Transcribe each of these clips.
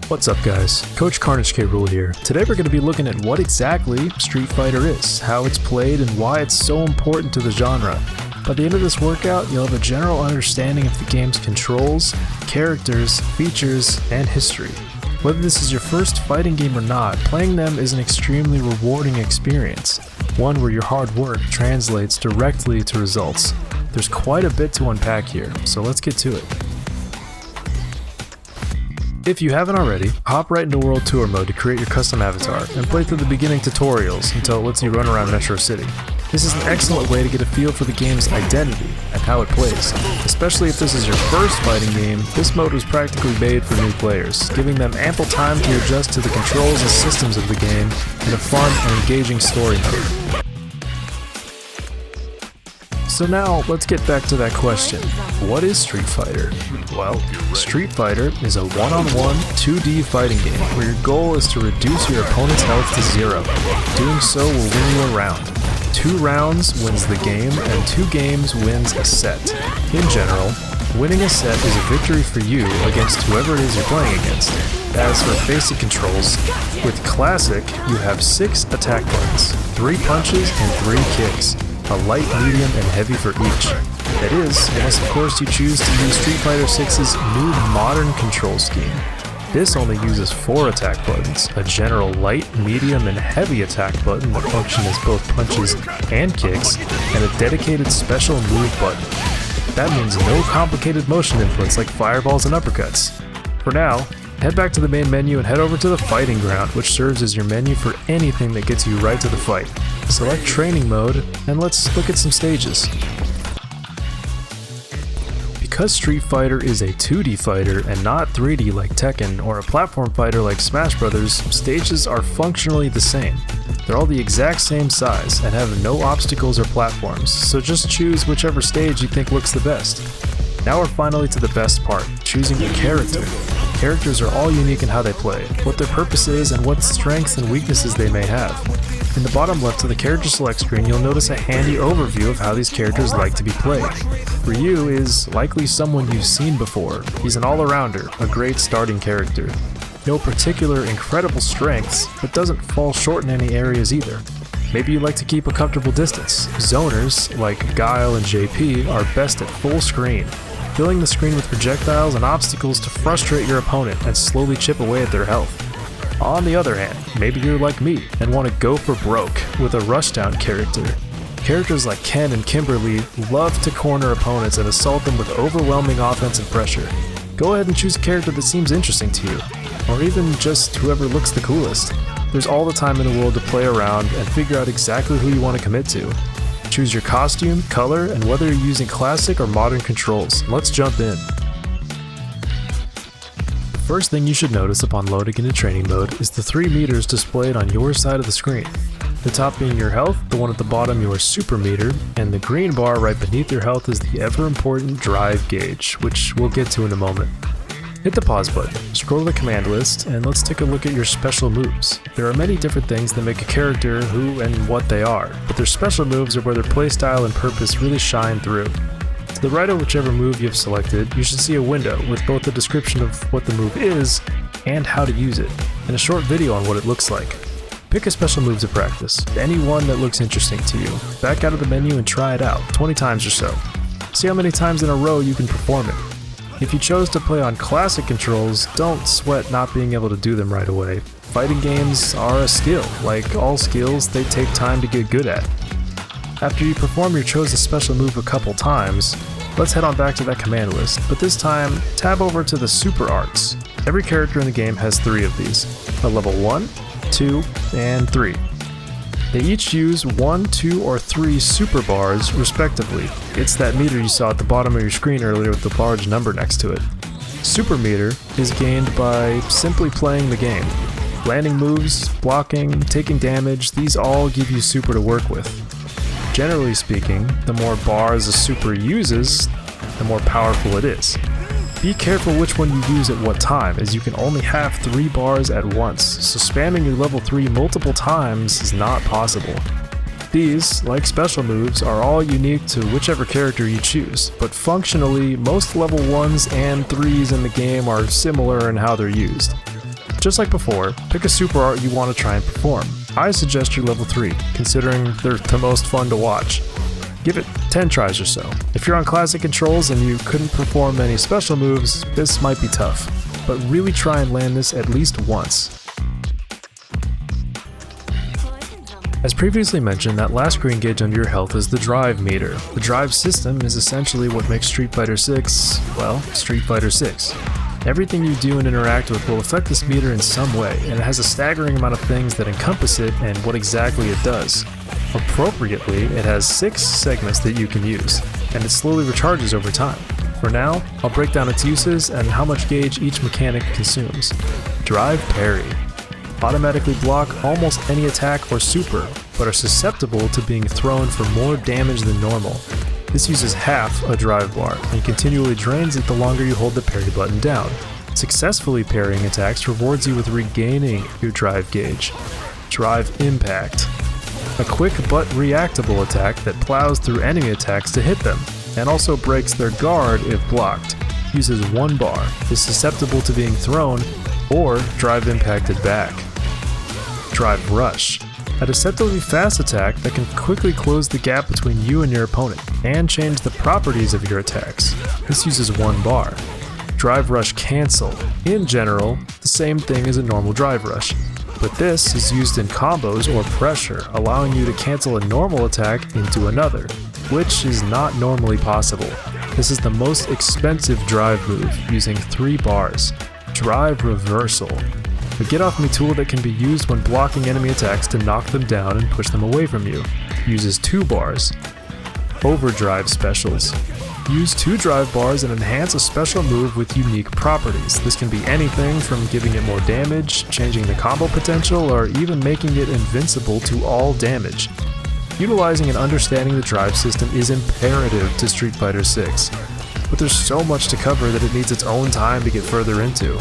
What's up guys, Coach CarnageKrool here. Today we're going to be looking at what exactly Street Fighter is, how it's played, and why it's so important to the genre. By the end of this workout, you'll have a general understanding of the game's controls, characters, features, and history. Whether this is your first fighting game or not, playing them is an extremely rewarding experience, one where your hard work translates directly to results. There's quite a bit to unpack here, so let's get to it. If you haven't already, hop right into World Tour mode to create your custom avatar and play through the beginning tutorials until it lets you run around Metro City. This is an excellent way to get a feel for the game's identity and how it plays. Especially if this is your first fighting game, this mode was practically made for new players, giving them ample time to adjust to the controls and systems of the game in a fun and engaging story mode. So now, let's get back to that question. What is Street Fighter? Well, Street Fighter is a one-on-one 2D fighting game where your goal is to reduce your opponent's health to 0. Doing so will win you a round. 2 rounds wins the game, and 2 games wins a set. In general, winning a set is a victory for you against whoever it is you're playing against. As for basic controls, with Classic, you have 6 attack buttons, 3 punches, and 3 kicks. A light, medium, and heavy for each. That is, unless of course you choose to use Street Fighter 6's new modern control scheme. This only uses 4 attack buttons, a general light, medium, and heavy attack button that function as both punches and kicks, and a dedicated special move button. That means no complicated motion inputs like fireballs and uppercuts. For now, head back to the main menu and head over to the fighting ground, which serves as your menu for anything that gets you right to the fight. Select training mode, and let's look at some stages. Because Street Fighter is a 2D fighter and not 3D like Tekken or a platform fighter like Smash Bros., stages are functionally the same. They're all the exact same size and have no obstacles or platforms, so just choose whichever stage you think looks the best. Now we're finally to the best part, choosing a character. Characters are all unique in how they play, what their purpose is, and what strengths and weaknesses they may have. In the bottom left of the character select screen, you'll notice a handy overview of how these characters like to be played. Ryu is likely someone you've seen before. He's an all-arounder, a great starting character. No particular incredible strengths, but doesn't fall short in any areas either. Maybe you like to keep a comfortable distance. Zoners, like Guile and JP, are best at full screen, filling the screen with projectiles and obstacles to frustrate your opponent and slowly chip away at their health. On the other hand, maybe you're like me and want to go for broke with a rushdown character. Characters like Ken and Kimberly love to corner opponents and assault them with overwhelming offensive pressure. Go ahead and choose a character that seems interesting to you, or even just whoever looks the coolest. There's all the time in the world to play around and figure out exactly who you want to commit to. Choose your costume, color, and whether you're using classic or modern controls. Let's jump in. The first thing you should notice upon loading into training mode is the 3 meters displayed on your side of the screen. The top being your health, the one at the bottom your super meter, and the green bar right beneath your health is the ever important drive gauge, which we'll get to in a moment. Hit the pause button, scroll to the command list, and let's take a look at your special moves. There are many different things that make a character who and what they are, but their special moves are where their playstyle and purpose really shine through. To the right of whichever move you've selected, you should see a window with both a description of what the move is and how to use it, and a short video on what it looks like. Pick a special move to practice, any one that looks interesting to you. Back out of the menu and try it out, 20 times or so. See how many times in a row you can perform it. If you chose to play on classic controls, don't sweat not being able to do them right away. Fighting games are a skill. Like all skills, they take time to get good at. After you perform your chosen special move a couple times, let's head on back to that command list, but this time, tab over to the Super Arts. Every character in the game has 3 of these, a level 1, 2, and 3. They each use 1, 2, or 3 super bars, respectively. It's that meter you saw at the bottom of your screen earlier with the large number next to it. Super meter is gained by simply playing the game. Landing moves, blocking, taking damage, these all give you super to work with. Generally speaking, the more bars a super uses, the more powerful it is. Be careful which one you use at what time, as you can only have 3 bars at once, so spamming your level 3 multiple times is not possible. These, like special moves, are all unique to whichever character you choose, but functionally, most level 1s and 3s in the game are similar in how they're used. Just like before, pick a super art you want to try and perform. I suggest your level 3, considering they're the most fun to watch. Give it 10 tries or so. If you're on classic controls and you couldn't perform any special moves, this might be tough, but really try and land this at least once. As previously mentioned, that last green gauge under your health is the drive meter. The drive system is essentially what makes Street Fighter 6, well, Street Fighter 6. Everything you do and interact with will affect this meter in some way, and it has a staggering amount of things that encompass it and what exactly it does. Appropriately, it has 6 segments that you can use, and it slowly recharges over time. For now, I'll break down its uses and how much gauge each mechanic consumes. Drive parry. Automatically block almost any attack or super, but are susceptible to being thrown for more damage than normal. This uses half a drive bar, and continually drains it the longer you hold the parry button down. Successfully parrying attacks rewards you with regaining your drive gauge. Drive impact. A quick but reactable attack that plows through enemy attacks to hit them, and also breaks their guard if blocked. Uses 1 bar, is susceptible to being thrown, or drive impacted back. Drive rush. A deceptively fast attack that can quickly close the gap between you and your opponent, and change the properties of your attacks. This uses 1 bar. Drive rush cancel. In general, the same thing as a normal drive rush, but this is used in combos or pressure, allowing you to cancel a normal attack into another, which is not normally possible. This is the most expensive drive move, using 3 bars. Drive reversal. A get-off-me tool that can be used when blocking enemy attacks to knock them down and push them away from you. Uses 2 bars. Overdrive specials. Use 2 drive bars and enhance a special move with unique properties. This can be anything from giving it more damage, changing the combo potential, or even making it invincible to all damage. Utilizing and understanding the drive system is imperative to Street Fighter 6, but there's so much to cover that it needs its own time to get further into.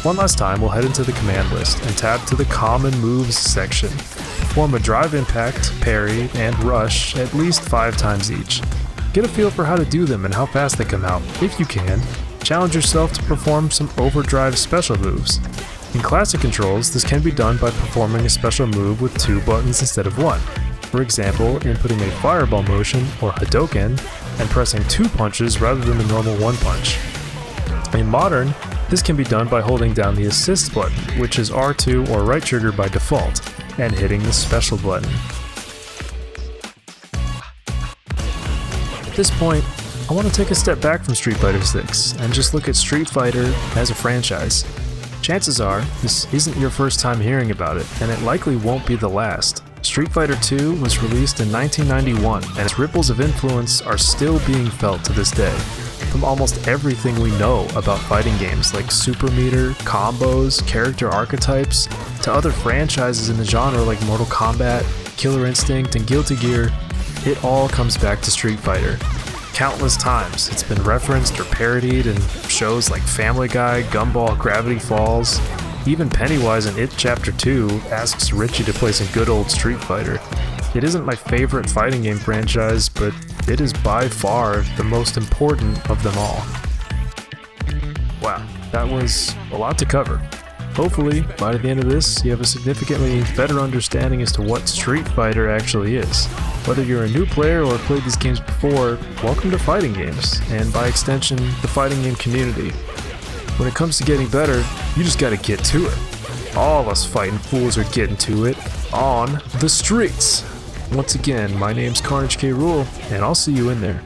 One last time, we'll head into the command list and tab to the common moves section. Perform a drive impact, parry, and rush at least 5 times each. Get a feel for how to do them and how fast they come out. If you can, challenge yourself to perform some overdrive special moves. In classic controls, this can be done by performing a special move with 2 buttons instead of 1. For example, inputting a fireball motion or Hadoken and pressing 2 punches rather than the normal 1 punch. In modern, this can be done by holding down the assist button, which is R2 or right trigger by default, and hitting the special button. At this point, I want to take a step back from Street Fighter 6 and just look at Street Fighter as a franchise. Chances are, this isn't your first time hearing about it, and it likely won't be the last. Street Fighter 2 was released in 1991, and its ripples of influence are still being felt to this day. From almost everything we know about fighting games like super meter, combos, character archetypes, to other franchises in the genre like Mortal Kombat, Killer Instinct, and Guilty Gear, it all comes back to Street Fighter. Countless times, it's been referenced or parodied in shows like Family Guy, Gumball, Gravity Falls. Even Pennywise in It Chapter 2 asks Richie to play some good old Street Fighter. It isn't my favorite fighting game franchise, but it is by far the most important of them all. Wow, that was a lot to cover. Hopefully, by the end of this, you have a significantly better understanding as to what Street Fighter actually is. Whether you're a new player or played these games before, welcome to fighting games, and by extension, the fighting game community. When it comes to getting better, you just gotta get to it. All of us fighting fools are getting to it on the streets. Once again, my name's CarnageKrool, and I'll see you in there.